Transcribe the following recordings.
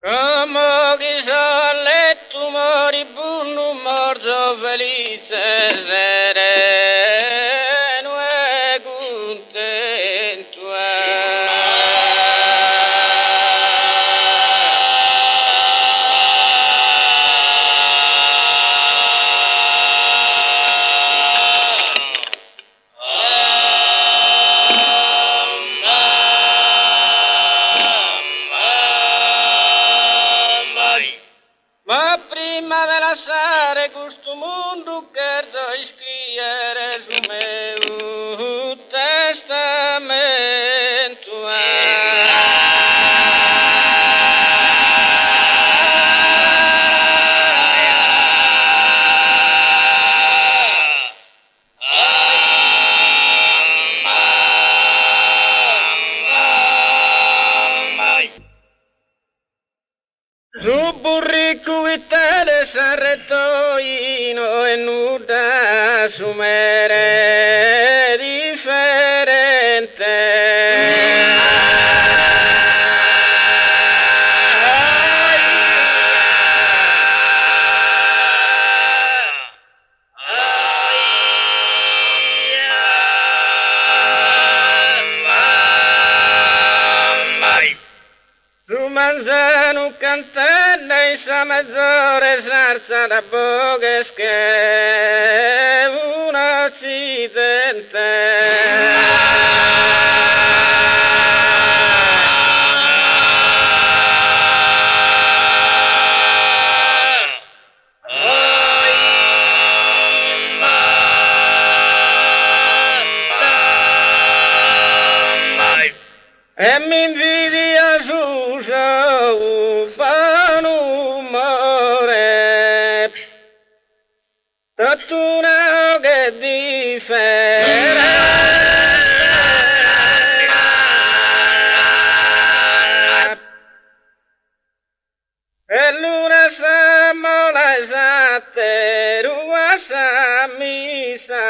Come chi sa letto moribondo morto felice sereno e contento Ma prima di lasciare questo mondo chiedo scrivere su meu testamento Su burrico vitale s'arretoino e nuda su mere differente. Su manzano cantella in sa mezz'ora sarsa da Boghe che è un accidente. E mi invidia su buon umore, tutto una che differente. E l'una sa mola esatte, l'una sa misa.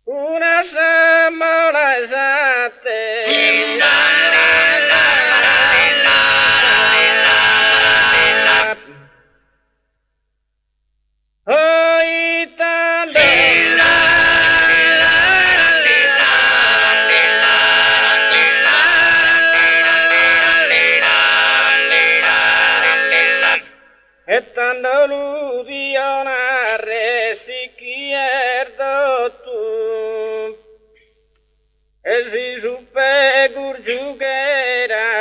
Una samola esatte. E tanto l'udiona resi chierdo tu. E si suppe curgiughera